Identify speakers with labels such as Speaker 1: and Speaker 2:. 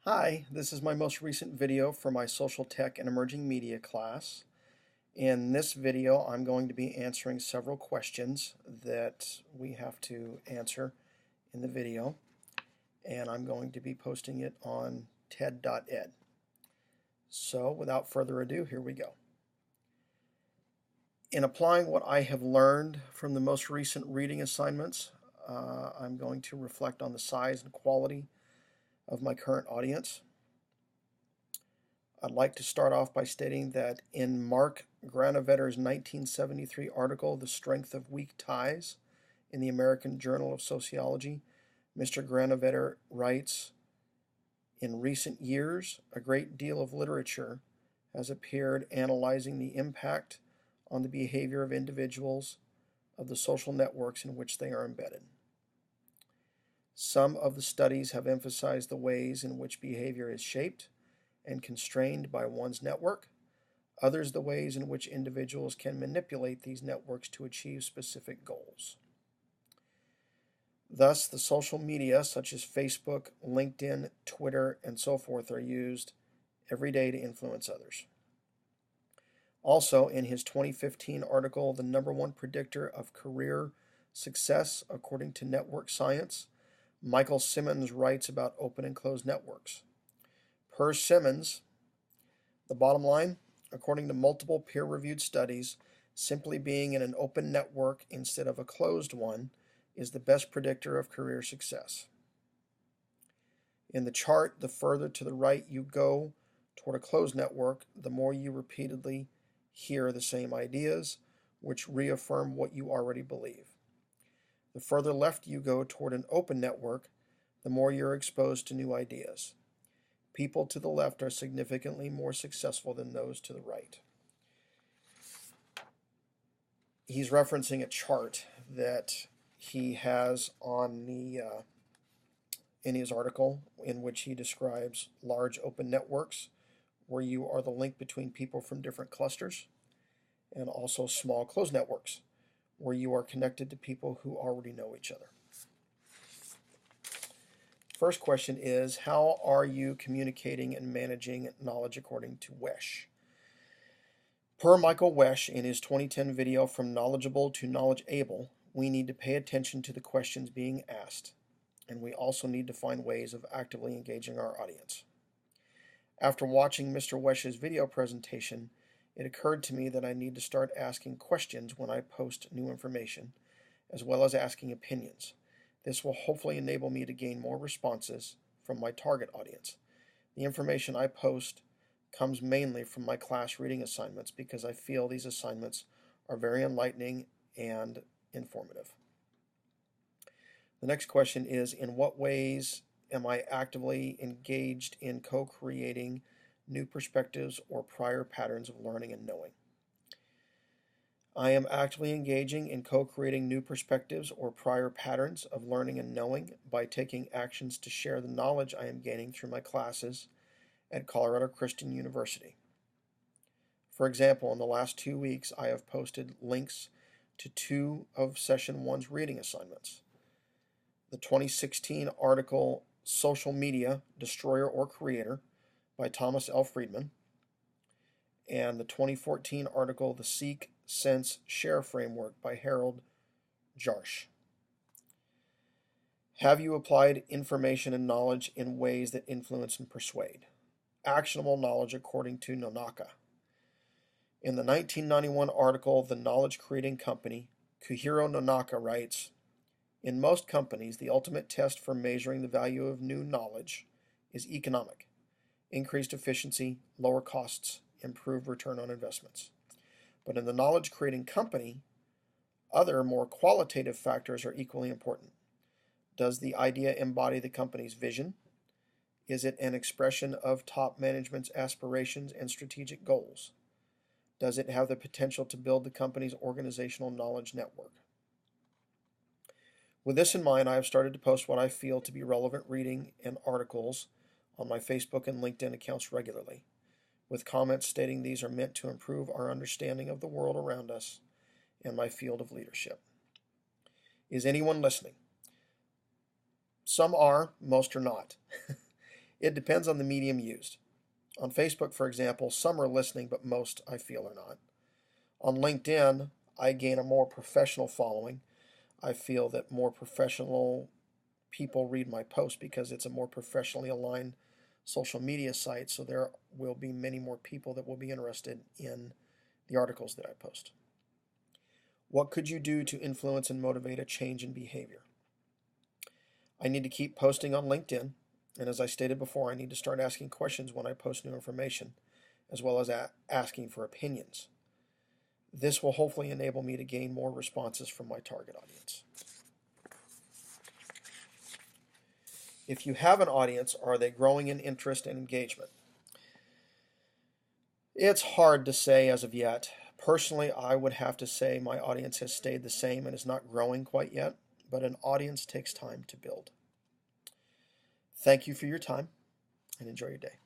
Speaker 1: Hi, this is my most recent video for my Social Tech and Emerging Media class. In this video, I'm going to be answering several questions that we have to answer in the video, and I'm going to be posting it on TED.ed. So, without further ado, here we go. In applying what I have learned from the most recent reading assignments, I'm going to reflect on the size and quality of my current audience. I'd like to start off by stating that in Mark Granovetter's 1973 article, The Strength of Weak Ties, in the American Journal of Sociology, Mr. Granovetter writes, "In recent years, a great deal of literature has appeared analyzing the impact on the behavior of individuals of the social networks in which they are embedded. Some of the studies have emphasized the ways in which behavior is shaped and constrained by one's network, others the ways in which individuals can manipulate these networks to achieve specific goals. Thus, the social media such as Facebook, LinkedIn, Twitter, and so forth are used every day to influence others." Also, in his 2015 article, The Number One Predictor of Career Success According to Network Science, Michael Simmons writes about open and closed networks. Per Simmons, the bottom line, according to multiple peer-reviewed studies, simply being in an open network instead of a closed one is the best predictor of career success. In the chart, the further to the right you go toward a closed network, the more you repeatedly hear the same ideas, which reaffirm what you already believe. The further left you go toward an open network, the more you're exposed to new ideas. People to the left are significantly more successful than those to the right. He's referencing a chart that he has on the in his article, in which he describes large open networks where you are the link between people from different clusters, and also small closed networks where you are connected to people who already know each other. First question is, how are you communicating and managing knowledge according to Wesch? Per Michael Wesch in his 2010 video From Knowledgeable to Knowledge-Able, we need to pay attention to the questions being asked, and we also need to find ways of actively engaging our audience. After watching Mr. Wesch's video presentation, it occurred to me that I need to start asking questions when I post new information, as well as asking opinions. This will hopefully enable me to gain more responses from my target audience. The information I post comes mainly from my class reading assignments because I feel these assignments are very enlightening and informative. The next question is, in what ways am I actively engaged in co-creating new perspectives or prior patterns of learning and knowing? I am actively engaging in co-creating new perspectives or prior patterns of learning and knowing by taking actions to share the knowledge I am gaining through my classes at Colorado Christian University. For example, in the last 2 weeks, I have posted links to 2 of Session 1's reading assignments. The 2016 article, Social Media, Destroyer or Creator, by Thomas L. Friedman, and the 2014 article, The Seek, Sense, Share Framework by Harold Jarsch. Have you applied information and knowledge in ways that influence and persuade? Actionable knowledge according to Nonaka. In the 1991 article, The Knowledge Creating Company, Kuhiro Nonaka writes, "In most companies, the ultimate test for measuring the value of new knowledge is economic: increased efficiency, lower costs, improved return on investments. But in the knowledge creating company, other more qualitative factors are equally important. Does the idea embody the company's vision? Is it an expression of top management's aspirations and strategic goals? Does it have the potential to build the company's organizational knowledge network?" With this in mind, I have started to post what I feel to be relevant reading and articles on my Facebook and LinkedIn accounts regularly, with comments stating these are meant to improve our understanding of the world around us and my field of leadership. Is anyone listening? Some are, most are not. It depends on the medium used. On Facebook, for example, some are listening, but most, I feel, are not. On LinkedIn, I gain a more professional following. I feel that more professional people read my post because it's a more professionally aligned social media site, so there will be many more people that will be interested in the articles that I post. What could you do to influence and motivate a change in behavior? I need to keep posting on LinkedIn, and as I stated before, I need to start asking questions when I post new information, as well as asking for opinions. This will hopefully enable me to gain more responses from my target audience. If you have an audience, are they growing in interest and engagement? It's hard to say as of yet. Personally, I would have to say my audience has stayed the same and is not growing quite yet, but an audience takes time to build. Thank you for your time and enjoy your day.